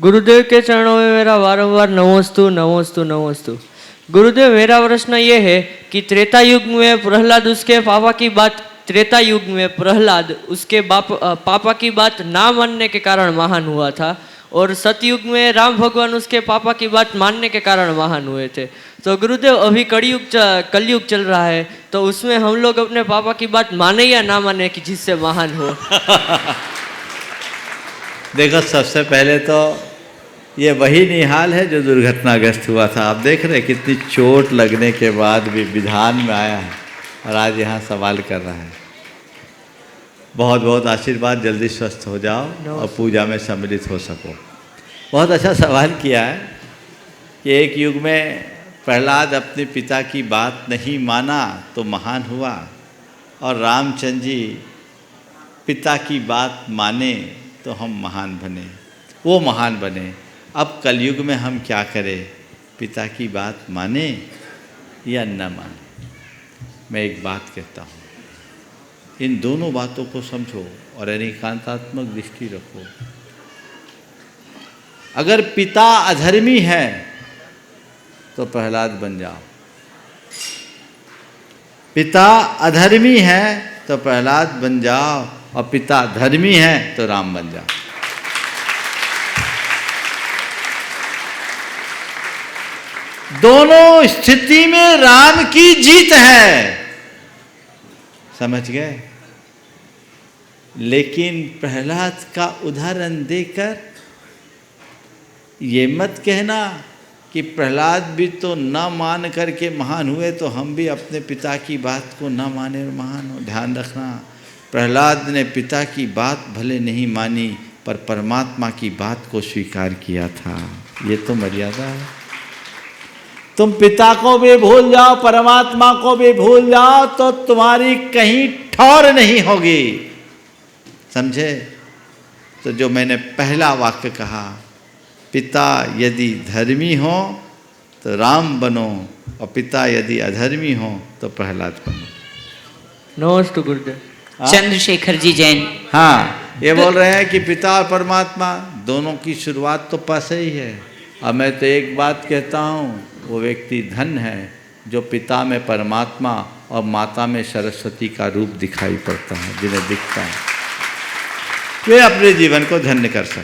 गुरुदेव के चरणों में मेरा वारंवार नमोस्तु नमोस्तु नमोस्तु। गुरुदेव, मेरा प्रश्न ये है कि त्रेता युग में प्रहलाद उसके पापा की बात त्रेता युग में प्रहलाद उसके पापा की बात ना मानने के कारण महान हुआ था, और सतयुग में राम भगवान उसके पापा की बात मानने के कारण महान हुए थे। तो गुरुदेव, अभी कलयुग चल रहा है, तो उसमें हम लोग अपने पापा की बात माने या ना माने कि जिससे महान हो? देखो, सबसे पहले तो ये वही निहाल है जो दुर्घटनाग्रस्त हुआ था। आप देख रहे कितनी चोट लगने के बाद भी विधान में आया है और आज यहाँ सवाल कर रहा है। बहुत बहुत आशीर्वाद, जल्दी स्वस्थ हो जाओ और पूजा में सम्मिलित हो सको। बहुत अच्छा सवाल किया है कि एक युग में प्रहलाद अपने पिता की बात नहीं माना तो महान हुआ, और रामचंद्र जी पिता की बात माने तो हम महान बने, वो महान बने। अब कलयुग में हम क्या करें, पिता की बात माने या न माने? मैं एक बात कहता हूँ, इन दोनों बातों को समझो और एकांतात्मक दृष्टि रखो। अगर पिता अधर्मी है तो प्रहलाद बन जाओ, पिता अधर्मी है तो प्रहलाद बन जाओ, और पिता धर्मी है तो राम बन जाओ। दोनों स्थिति में राम की जीत है, समझ गए? लेकिन प्रहलाद का उदाहरण देकर ये मत कहना कि प्रहलाद भी तो न मान करके महान हुए, तो हम भी अपने पिता की बात को न माने और महान हो। ध्यान रखना, प्रहलाद ने पिता की बात भले नहीं मानी पर परमात्मा की बात को स्वीकार किया था। ये तो मर्यादा है। तुम पिता को भी भूल जाओ, परमात्मा को भी भूल जाओ, तो तुम्हारी कहीं ठौर नहीं होगी, समझे? तो जो मैंने पहला वाक्य कहा, पिता यदि धर्मी हो तो राम बनो, और पिता यदि अधर्मी हो तो प्रहलाद बनो। नमस्ते गुरुदेव। चंद्रशेखर जी जैन। हाँ, ये बोल रहे हैं कि पिता और परमात्मा दोनों की शुरुआत तो पास ही है। अब मैं तो एक बात कहता हूँ, वो व्यक्ति धन्य है जो पिता में परमात्मा और माता में सरस्वती का रूप दिखाई पड़ता है, जिन्हें दिखता है, वे अपने जीवन को धन्य कर सकते।